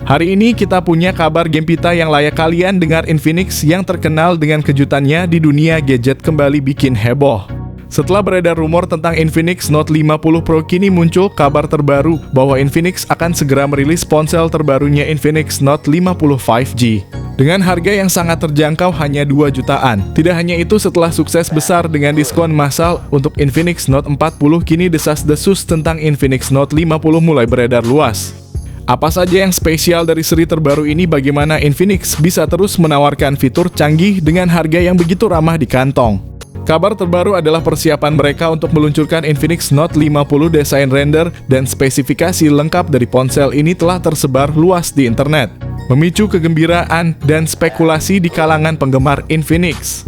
Hari ini kita punya kabar game pita yang layak kalian dengar. Infinix yang terkenal dengan kejutannya di dunia gadget kembali bikin heboh. Setelah beredar rumor tentang Infinix Note 50 Pro, kini muncul kabar terbaru bahwa Infinix akan segera merilis ponsel terbarunya Infinix Note 50 5G. Dengan harga yang sangat terjangkau hanya 2 jutaan. Tidak hanya itu, setelah sukses besar dengan diskon massal untuk Infinix Note 40, kini desas-desus tentang Infinix Note 50 mulai beredar luas. Apa saja yang spesial dari seri terbaru ini? Bagaimana Infinix bisa terus menawarkan fitur canggih dengan harga yang begitu ramah di kantong? Kabar terbaru adalah persiapan mereka untuk meluncurkan Infinix Note 50. Desain, render, dan spesifikasi lengkap dari ponsel ini telah tersebar luas di internet, memicu kegembiraan dan spekulasi di kalangan penggemar Infinix.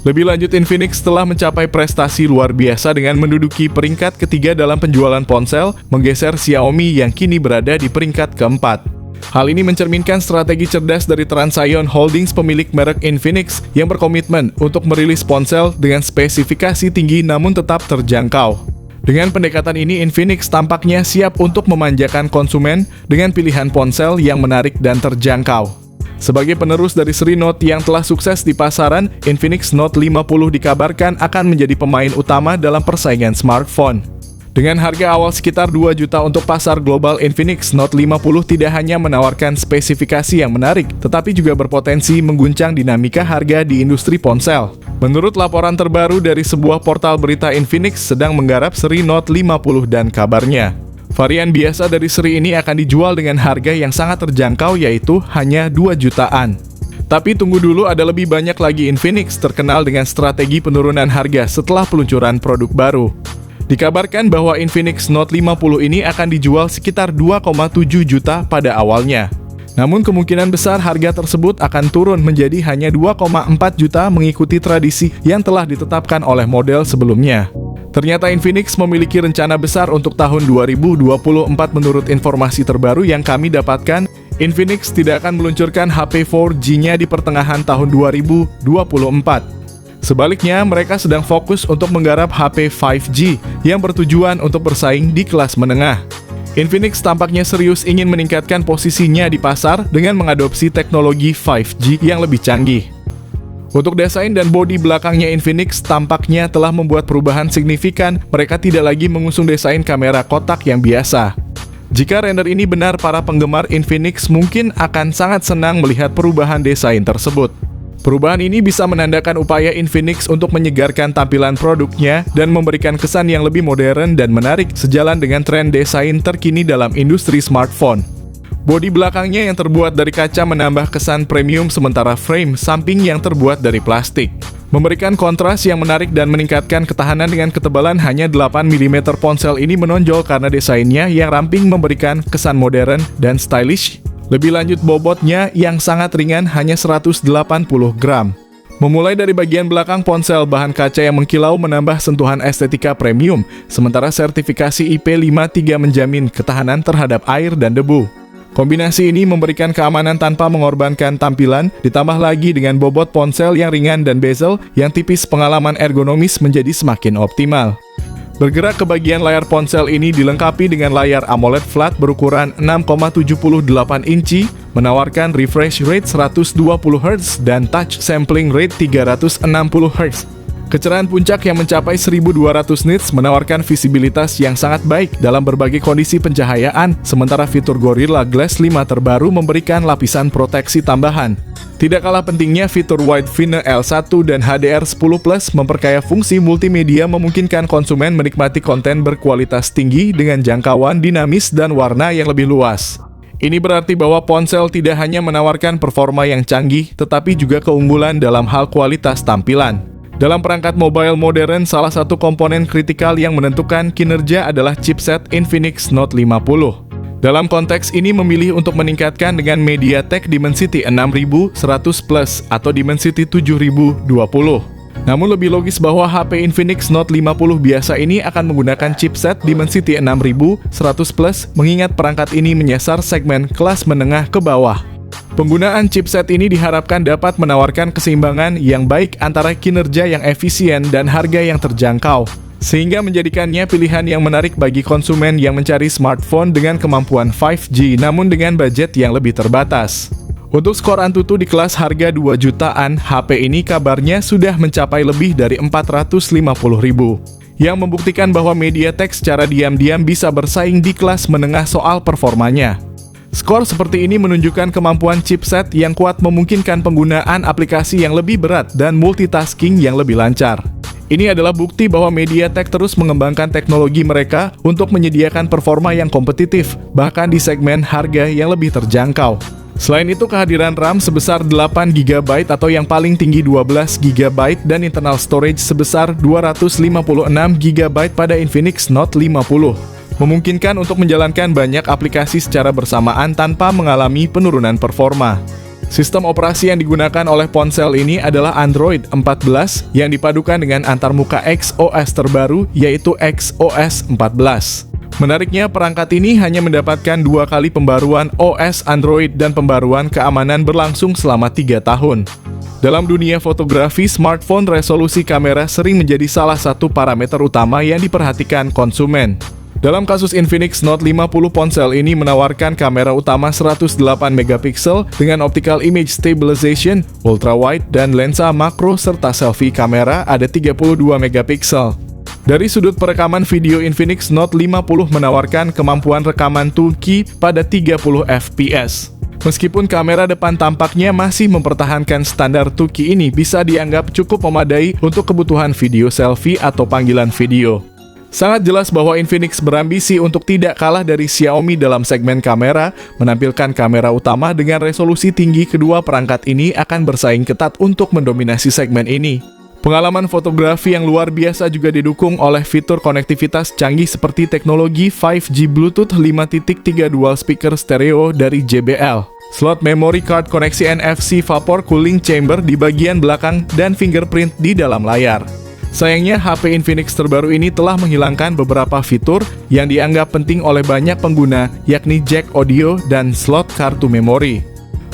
Lebih lanjut, Infinix telah mencapai prestasi luar biasa dengan menduduki peringkat ketiga dalam penjualan ponsel, menggeser Xiaomi yang kini berada di peringkat keempat. Hal ini mencerminkan strategi cerdas dari Transion Holdings, pemilik merek Infinix, yang berkomitmen untuk merilis ponsel dengan spesifikasi tinggi namun tetap terjangkau. Dengan pendekatan ini, Infinix tampaknya siap untuk memanjakan konsumen dengan pilihan ponsel yang menarik dan terjangkau. Sebagai penerus dari seri Note yang telah sukses di pasaran, Infinix Note 50 dikabarkan akan menjadi pemain utama dalam persaingan smartphone. Dengan harga awal sekitar 2 juta untuk pasar global, Infinix Note 50 tidak hanya menawarkan spesifikasi yang menarik, tetapi juga berpotensi mengguncang dinamika harga di industri ponsel. Menurut laporan terbaru dari sebuah portal berita, Infinix sedang menggarap seri Note 50 dan kabarnya varian biasa dari seri ini akan dijual dengan harga yang sangat terjangkau, yaitu hanya 2 jutaan. Tapi tunggu dulu, ada lebih banyak lagi. Infinix terkenal dengan strategi penurunan harga setelah peluncuran produk baru. Dikabarkan bahwa Infinix Note 50 ini akan dijual sekitar 2,7 juta pada awalnya. Namun kemungkinan besar harga tersebut akan turun menjadi hanya 2,4 juta mengikuti tradisi yang telah ditetapkan oleh model sebelumnya. Ternyata Infinix memiliki rencana besar untuk tahun 2024. Menurut informasi terbaru yang kami dapatkan, Infinix tidak akan meluncurkan HP 4G-nya di pertengahan tahun 2024. Sebaliknya, mereka sedang fokus untuk menggarap HP 5G yang bertujuan untuk bersaing di kelas menengah. Infinix tampaknya serius ingin meningkatkan posisinya di pasar dengan mengadopsi teknologi 5G yang lebih canggih. Untuk desain dan bodi belakangnya, Infinix tampaknya telah membuat perubahan signifikan. Mereka tidak lagi mengusung desain kamera kotak yang biasa. Jika render ini benar, para penggemar Infinix mungkin akan sangat senang melihat perubahan desain tersebut. Perubahan ini bisa menandakan upaya Infinix untuk menyegarkan tampilan produknya dan memberikan kesan yang lebih modern dan menarik, sejalan dengan tren desain terkini dalam industri smartphone. Bodi belakangnya yang terbuat dari kaca menambah kesan premium, sementara frame samping yang terbuat dari plastik memberikan kontras yang menarik dan meningkatkan ketahanan dengan ketebalan hanya 8 mm. Ponsel ini menonjol karena desainnya yang ramping memberikan kesan modern dan stylish. Lebih lanjut, bobotnya yang sangat ringan, hanya 180 gram. Memulai dari bagian belakang ponsel, bahan kaca yang mengkilau menambah sentuhan estetika premium, sementara sertifikasi IP53 menjamin ketahanan terhadap air dan debu. Kombinasi ini memberikan keamanan tanpa mengorbankan tampilan, ditambah lagi dengan bobot ponsel yang ringan dan bezel yang tipis, pengalaman ergonomis menjadi semakin optimal. Bergerak ke bagian layar, ponsel ini dilengkapi dengan layar AMOLED flat berukuran 6,78 inci, menawarkan refresh rate 120 Hz dan touch sampling rate 360 Hz. Kecerahan puncak yang mencapai 1200 nits menawarkan visibilitas yang sangat baik dalam berbagai kondisi pencahayaan, sementara fitur Gorilla Glass 5 terbaru memberikan lapisan proteksi tambahan. Tidak kalah pentingnya, fitur Wide View L1 dan HDR10+ memperkaya fungsi multimedia, memungkinkan konsumen menikmati konten berkualitas tinggi dengan jangkauan dinamis dan warna yang lebih luas. Ini berarti bahwa ponsel tidak hanya menawarkan performa yang canggih, tetapi juga keunggulan dalam hal kualitas tampilan. Dalam perangkat mobile modern, salah satu komponen kritikal yang menentukan kinerja adalah chipset Infinix Note 50. Dalam konteks ini, memilih untuk meningkatkan dengan MediaTek Dimensity 6100+ atau Dimensity 7020. Namun lebih logis bahwa HP Infinix Note 50 biasa ini akan menggunakan chipset Dimensity 6100+, mengingat perangkat ini menyasar segmen kelas menengah ke bawah. Penggunaan chipset ini diharapkan dapat menawarkan keseimbangan yang baik antara kinerja yang efisien dan harga yang terjangkau. sehingga menjadikannya pilihan yang menarik bagi konsumen yang mencari smartphone dengan kemampuan 5G namun dengan budget yang lebih terbatas. Untuk skor Antutu di kelas harga 2 jutaan, HP ini kabarnya sudah mencapai lebih dari 450.000, yang membuktikan bahwa MediaTek secara diam-diam bisa bersaing di kelas menengah soal performanya. Skor seperti ini menunjukkan kemampuan chipset yang kuat memungkinkan penggunaan aplikasi yang lebih berat dan multitasking yang lebih lancar. Ini adalah bukti bahwa MediaTek terus mengembangkan teknologi mereka untuk menyediakan performa yang kompetitif, bahkan di segmen harga yang lebih terjangkau. Selain itu, kehadiran RAM sebesar 8 GB atau yang paling tinggi 12 GB dan internal storage sebesar 256 GB pada Infinix Note 50 memungkinkan untuk menjalankan banyak aplikasi secara bersamaan tanpa mengalami penurunan performa. Sistem operasi yang digunakan oleh ponsel ini adalah Android 14 yang dipadukan dengan antarmuka XOS terbaru yaitu XOS 14. Menariknya, perangkat ini hanya mendapatkan 2 kali pembaruan OS Android dan pembaruan keamanan berlangsung selama 3 tahun. Dalam dunia fotografi, smartphone resolusi kamera sering menjadi salah satu parameter utama yang diperhatikan konsumen. Dalam kasus Infinix Note 50, ponsel ini menawarkan kamera utama 108 MP dengan optical image stabilization, ultrawide, dan lensa makro serta selfie kamera ada 32 MP. Dari sudut perekaman video, Infinix Note 50 menawarkan kemampuan rekaman 2K pada 30 fps. Meskipun kamera depan tampaknya masih mempertahankan standar 2K, ini bisa dianggap cukup memadai untuk kebutuhan video selfie atau panggilan video. Sangat jelas bahwa Infinix berambisi untuk tidak kalah dari Xiaomi dalam segmen kamera. Menampilkan kamera utama dengan resolusi tinggi, kedua perangkat ini akan bersaing ketat untuk mendominasi segmen ini. Pengalaman fotografi yang luar biasa juga didukung oleh fitur konektivitas canggih seperti teknologi 5G Bluetooth 5.3 dual speaker stereo dari JBL, slot memory card, koneksi NFC, vapor cooling chamber di bagian belakang, dan fingerprint di dalam layar. Sayangnya, HP Infinix terbaru ini telah menghilangkan beberapa fitur yang dianggap penting oleh banyak pengguna, yakni jack audio dan slot kartu memori.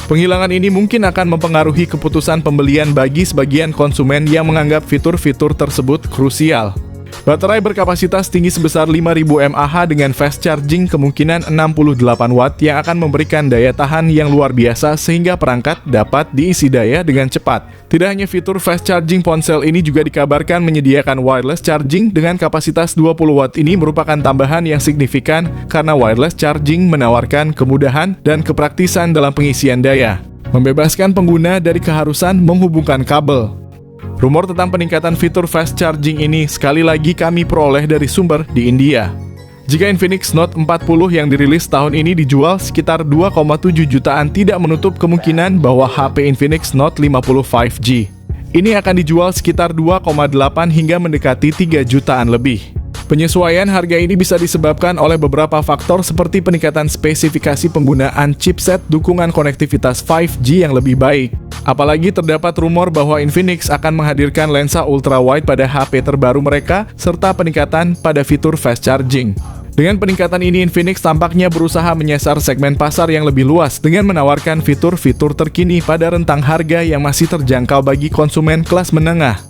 Penghilangan ini mungkin akan mempengaruhi keputusan pembelian bagi sebagian konsumen yang menganggap fitur-fitur tersebut krusial. Baterai berkapasitas tinggi sebesar 5000 mAh dengan fast charging kemungkinan 68 watt yang akan memberikan daya tahan yang luar biasa sehingga perangkat dapat diisi daya dengan cepat. Tidak hanya fitur fast charging, ponsel ini juga dikabarkan menyediakan wireless charging dengan kapasitas 20 watt. Ini merupakan tambahan yang signifikan karena wireless charging menawarkan kemudahan dan kepraktisan dalam pengisian daya, membebaskan pengguna dari keharusan menghubungkan kabel. Rumor tentang peningkatan fitur fast charging ini sekali lagi kami peroleh dari sumber di India. Jika Infinix Note 40 yang dirilis tahun ini dijual sekitar 2,7 jutaan, tidak menutup kemungkinan bahwa HP Infinix Note 50 5G ini akan dijual sekitar 2,8 hingga mendekati 3 jutaan lebih. Penyesuaian harga ini bisa disebabkan oleh beberapa faktor seperti peningkatan spesifikasi penggunaan chipset, dukungan konektivitas 5G yang lebih baik. Apalagi terdapat rumor bahwa Infinix akan menghadirkan lensa ultrawide pada HP terbaru mereka, serta peningkatan pada fitur fast charging. Dengan peningkatan ini, Infinix tampaknya berusaha menyasar segmen pasar yang lebih luas dengan menawarkan fitur-fitur terkini pada rentang harga yang masih terjangkau bagi konsumen kelas menengah.